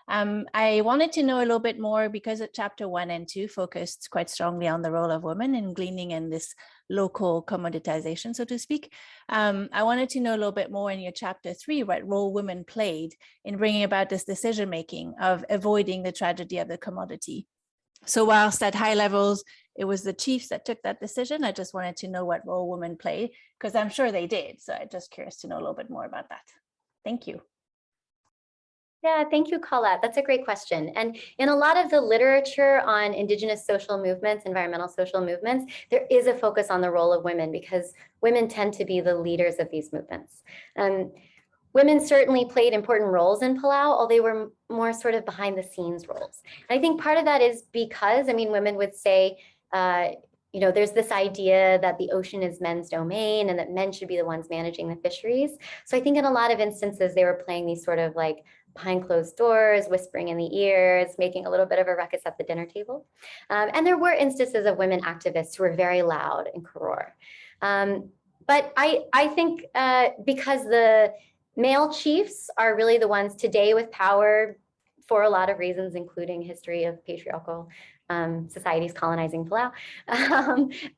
I wanted to know a little bit more, because chapter 1 and 2 focused quite strongly on the role of women in gleaning and this local commoditization, so to speak. I wanted to know a little bit more in your chapter 3, what role women played in bringing about this decision-making of avoiding the tragedy of the commodity. So whilst at high levels, it was the chiefs that took that decision, I just wanted to know what role women played, because I'm sure they did. So I'm just curious to know a little bit more about that. Thank you. Yeah, thank you, Colette. That's a great question. And in a lot of the literature on Indigenous social movements, environmental social movements, there is a focus on the role of women, because women tend to be the leaders of these movements. Women certainly played important roles in Palau, although they were more sort of behind the scenes roles. And I think part of that is because, I mean, women would say, there's this idea that the ocean is men's domain and that men should be the ones managing the fisheries. So I think in a lot of instances, they were playing these sort of like behind closed doors, whispering in the ears, making a little bit of a ruckus at the dinner table. And there were instances of women activists who were very loud and roar. But I think because the male chiefs are really the ones today with power for a lot of reasons, including history of patriarchal societies colonizing Palau,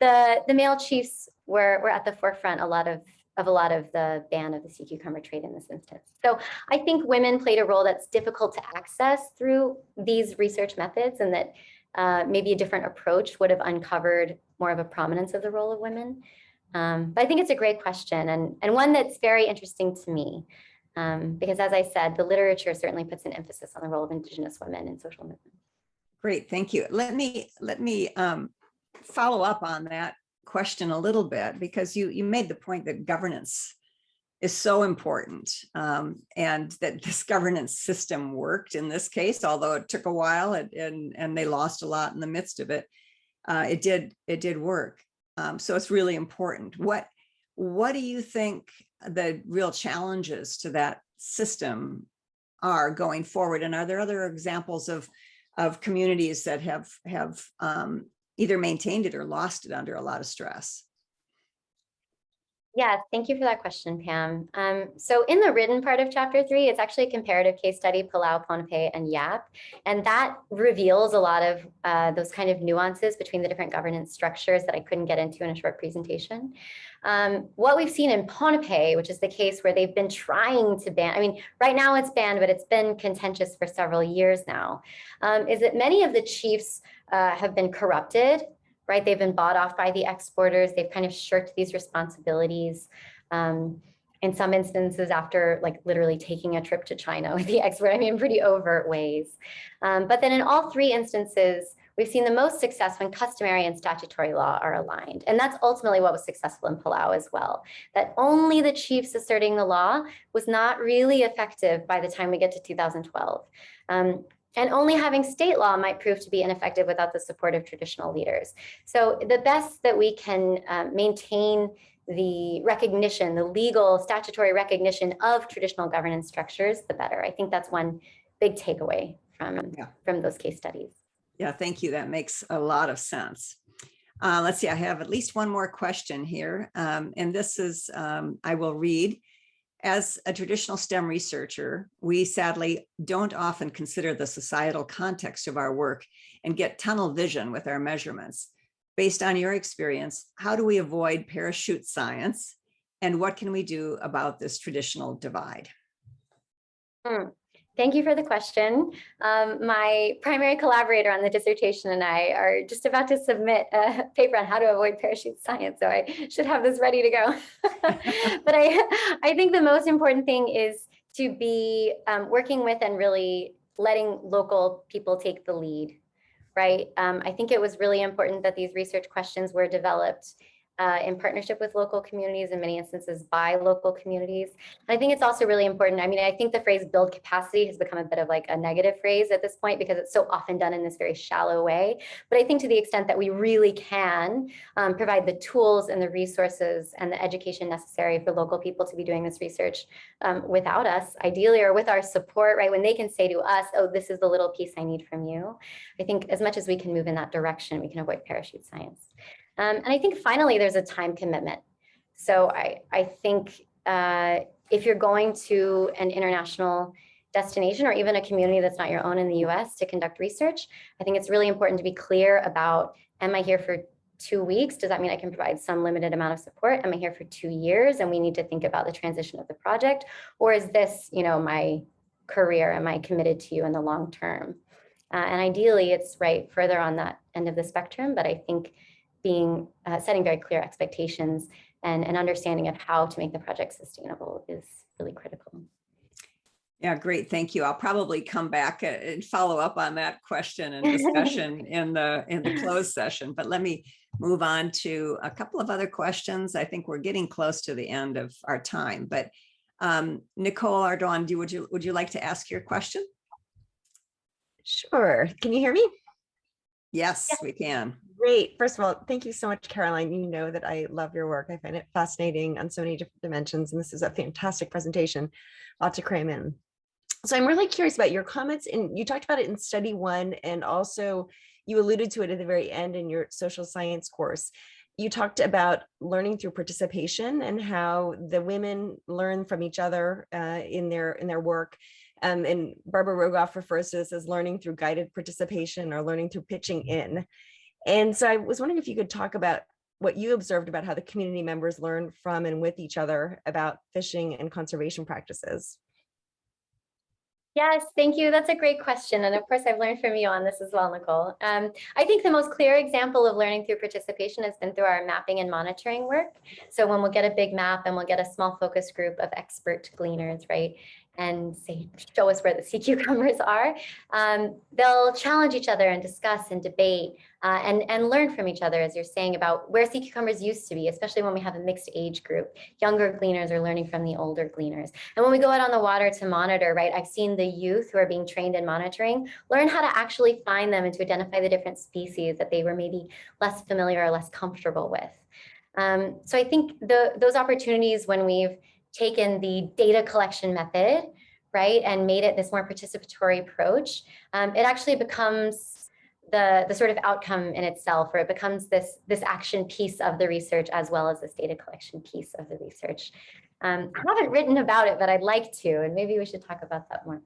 the male chiefs were at the forefront of a lot of the ban of the sea cucumber trade in this instance. So I think women played a role that's difficult to access through these research methods, and that maybe a different approach would have uncovered more of a prominence of the role of women. But I think it's a great question, and one that's very interesting to me, because as I said, the literature certainly puts an emphasis on the role of Indigenous women in social movements. Great, thank you. Let me follow up on that question a little bit, because you made the point that governance is so important, and that this governance system worked in this case, although it took a while and they lost a lot in the midst of it. It did work. So it's really important. What do you think the real challenges to that system are going forward? And are there other examples of communities that have either maintained it or lost it under a lot of stress? Yeah, thank you for that question, Pam. So in the written part of chapter 3, it's actually a comparative case study, Palau, Pohnpei, and Yap. And that reveals a lot of those kind of nuances between the different governance structures that I couldn't get into in a short presentation. What we've seen in Pohnpei, which is the case where they've been trying to ban, I mean, right now it's banned, but it's been contentious for several years now, is that many of the chiefs have been corrupted, right? They've been bought off by the exporters. They've kind of shirked these responsibilities. In some instances, after like literally taking a trip to China with the export, I mean, pretty overt ways. But then in all 3 instances, we've seen the most success when customary and statutory law are aligned. And that's ultimately what was successful in Palau as well, that only the chiefs asserting the law was not really effective by the time we get to 2012. And only having state law might prove to be ineffective without the support of traditional leaders. So the best that we can maintain the recognition, the legal statutory recognition of traditional governance structures, the better. I think that's one big takeaway from those case studies. Yeah, thank you. That makes a lot of sense. Let's see, I have at least one more question here. And this is, I will read. As a traditional STEM researcher, we sadly don't often consider the societal context of our work and get tunnel vision with our measurements. Based on your experience, how do we avoid parachute science? And what can we do about this traditional divide? Thank you for the question. My primary collaborator on the dissertation and I are just about to submit a paper on how to avoid parachute science, so I should have this ready to go. But I think the most important thing is to be working with and really letting local people take the lead, right? I think it was really important that these research questions were developed in partnership with local communities, in many instances by local communities. And I think it's also really important. I mean, I think the phrase build capacity has become a bit of like a negative phrase at this point because it's so often done in this very shallow way. But I think to the extent that we really can provide the tools and the resources and the education necessary for local people to be doing this research without us, ideally, or with our support, right? When they can say to us, oh, this is the little piece I need from you. I think as much as we can move in that direction, we can avoid parachute science. And I think finally, there's a time commitment. So I think if you're going to an international destination or even a community that's not your own in the US to conduct research, I think it's really important to be clear about, am I here for 2 weeks? Does that mean I can provide some limited amount of support? Am I here for 2 years? And we need to think about the transition of the project. Or is this, you know, my career? Am I committed to you in the long term? And ideally, it's right further on that end of the spectrum. But I think setting very clear expectations and an understanding of how to make the project sustainable is really critical. Yeah, great. Thank you. I'll probably come back and follow up on that question and discussion in the closed session. But let me move on to a couple of other questions. I think we're getting close to the end of our time. But Nicole Ardon, would you like to ask your question? Sure. Can you hear me? Yes, we can. Great. First of all, thank you so much, Caroline. You know that I love your work. I find it fascinating on so many different dimensions, and this is a fantastic presentation. A lot to cram in. So I'm really curious about your comments, and you talked about it in study 1, and also you alluded to it at the very end in your social science course. You talked about learning through participation and how the women learn from each other in their work. And Barbara Rogoff refers to this as learning through guided participation or learning through pitching in. And so I was wondering if you could talk about what you observed about how the community members learn from and with each other about fishing and conservation practices. Yes, thank you. That's a great question. And of course, I've learned from you on this as well, Nicole. I think the most clear example of learning through participation has been through our mapping and monitoring work. So when we'll get a big map and we'll get a small focus group of expert gleaners, right? And say, show us where the sea cucumbers are. They'll challenge each other and discuss and debate and learn from each other, as you're saying, about where sea cucumbers used to be, especially when we have a mixed age group. Younger gleaners are learning from the older gleaners. And when we go out on the water to monitor, right, I've seen the youth who are being trained in monitoring learn how to actually find them and to identify the different species that they were maybe less familiar or less comfortable with. So I think those opportunities when we've taken the data collection method, right, and made it this more participatory approach, it actually becomes the sort of outcome in itself, or it becomes this action piece of the research as well as this data collection piece of the research. I haven't written about it, but I'd like to, and maybe we should talk about that more.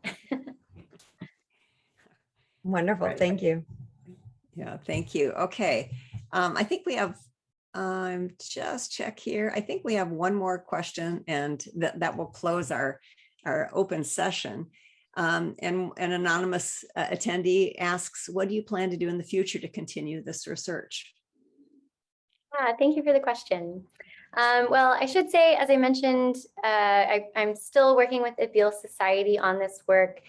Wonderful. Right. Thank you. Yeah, thank you. Okay. I think we have, just check here. I think we have one more question, and that will close our open session. And an anonymous attendee asks, what do you plan to do in the future to continue this research? Thank you for the question. Well, I should say, as I mentioned, I'm still working with the Abeele Society on this work.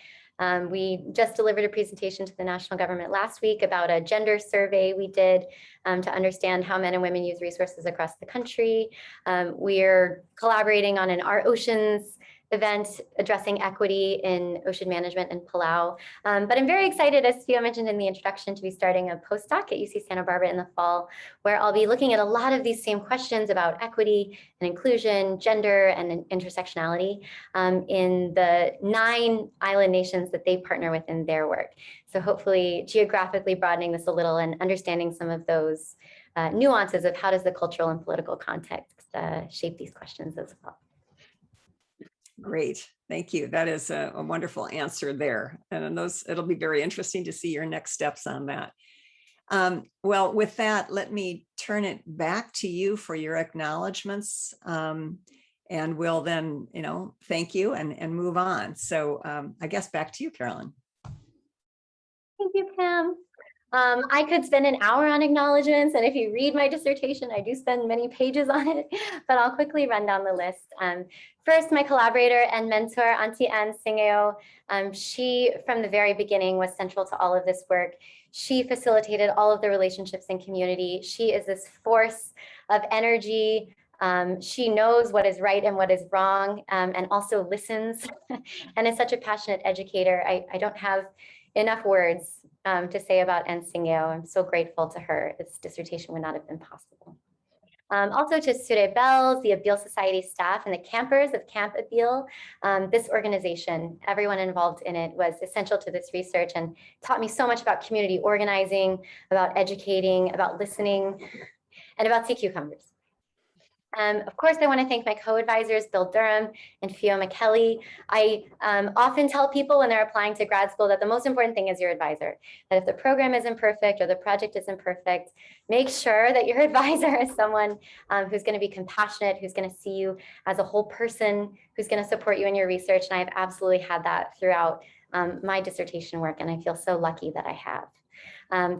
We just delivered a presentation to the national government last week about a gender survey we did to understand how men and women use resources across the country. We're collaborating on an Our Oceans event addressing equity in ocean management in Palau. But I'm very excited, as Theo mentioned in the introduction, to be starting a postdoc at UC Santa Barbara in the fall, where I'll be looking at a lot of these same questions about equity and inclusion, gender, and intersectionality in the 9 island nations that they partner with in their work. So hopefully geographically broadening this a little and understanding some of those nuances of how does the cultural and political context shape these questions as well. Great, thank you. That is a wonderful answer there. And it'll be very interesting to see your next steps on that. Well, with that, let me turn it back to you for your acknowledgements. And we'll then, thank you and move on. So I guess back to you, Carolyn. Thank you, Pam. I could spend an hour on acknowledgements, and if you read my dissertation, I do spend many pages on it, but I'll quickly run down the list. First, my collaborator and mentor, Auntie Anne Singeo. She, from the very beginning, was central to all of this work. She facilitated all of the relationships in community. She is this force of energy. She knows what is right and what is wrong, and also listens, and is such a passionate educator. I don't have enough words to say about Anne Singeo. I'm so grateful to her. This dissertation would not have been possible. Also to Sure Bells, the Abeele Society staff, and the campers of Camp Abeele. This organization, everyone involved in it, was essential to this research and taught me so much about community organizing, about educating, about listening, and about sea cucumbers. Of course, I want to thank my co-advisors, Bill Durham and Fiorenza Micheli. I often tell people when they're applying to grad school that the most important thing is your advisor. That if the program isn't perfect or the project isn't perfect, make sure that your advisor is someone who's going to be compassionate, who's going to see you as a whole person, who's going to support you in your research. And I've absolutely had that throughout my dissertation work, and I feel so lucky that I have.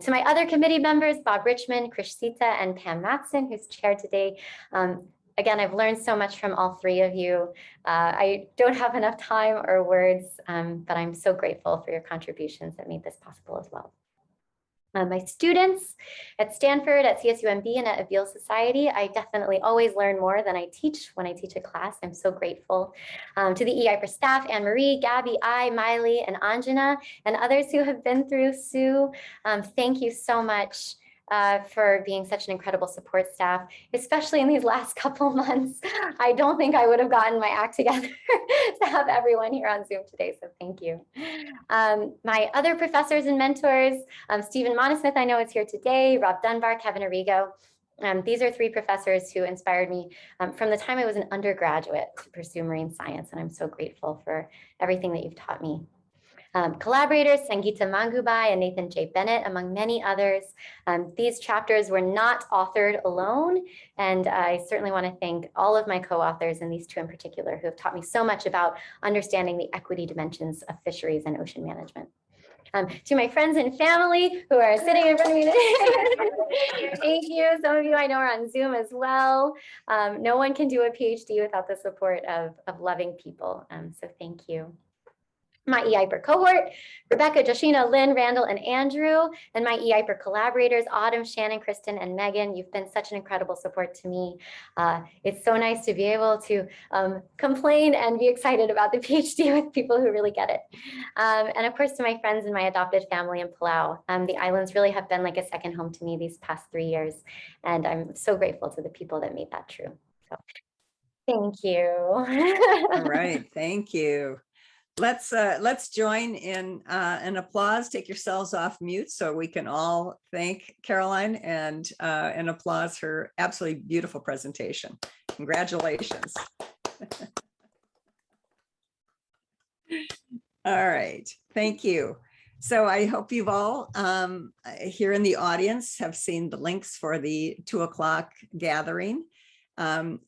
To my other committee members, Bob Richmond, Krish Seetah, and Pam Matson, who's chaired today. Again, I've learned so much from all 3 of you. I don't have enough time or words, but I'm so grateful for your contributions that made this possible as well. My students at Stanford, at CSUMB, and at Abeele Society, I definitely always learn more than I teach when I teach a class. I'm so grateful. To the E-IPER staff, Anne-Marie, Gabby, Miley, and Anjana, and others who have been through Sue, thank you so much for being such an incredible support staff, especially in these last couple months. I don't think I would have gotten my act together to have everyone here on Zoom today, so thank you. My other professors and mentors, Stephen Monosmith, I know is here today, Rob Dunbar, Kevin Arrigo. These are 3 professors who inspired me from the time I was an undergraduate to pursue marine science, and I'm so grateful for everything that you've taught me. Collaborators, Sangeeta Mangubai and Nathan J. Bennett, among many others. These chapters were not authored alone, and I certainly want to thank all of my co-authors, and these 2 in particular, who have taught me so much about understanding the equity dimensions of fisheries and ocean management. To my friends and family who are sitting in front of me today, thank you. Some of you I know are on Zoom as well. No one can do a PhD without the support of loving people, so thank you. My E-IPER cohort, Rebecca, Joshina, Lynn, Randall, and Andrew, and my E-IPER collaborators, Autumn, Shannon, Kristen, and Megan. You've been such an incredible support to me. It's so nice to be able to complain and be excited about the PhD with people who really get it. And of course, to my friends and my adopted family in Palau. The islands really have been like a second home to me these past 3 years, and I'm so grateful to the people that made that true. So, thank you. All right, thank you. Let's join in an applause. Take yourselves off mute so we can all thank Caroline and applause her absolutely beautiful presentation. Congratulations. All right, thank you. So I hope you've all here in the audience have seen the links for the 2 o'clock gathering.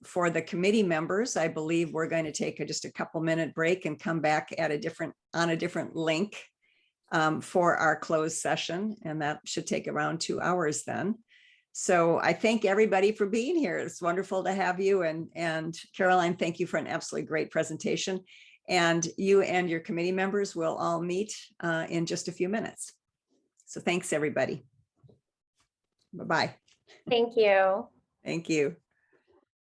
For the committee members, I believe we're going to take just a couple-minute break and come back at on a different link for our closed session, and that should take around 2 hours then. So I thank everybody for being here. It's wonderful to have you, and Caroline, thank you for an absolutely great presentation. And you and your committee members will all meet in just a few minutes. So thanks, everybody. Bye-bye. Thank you. Thank you.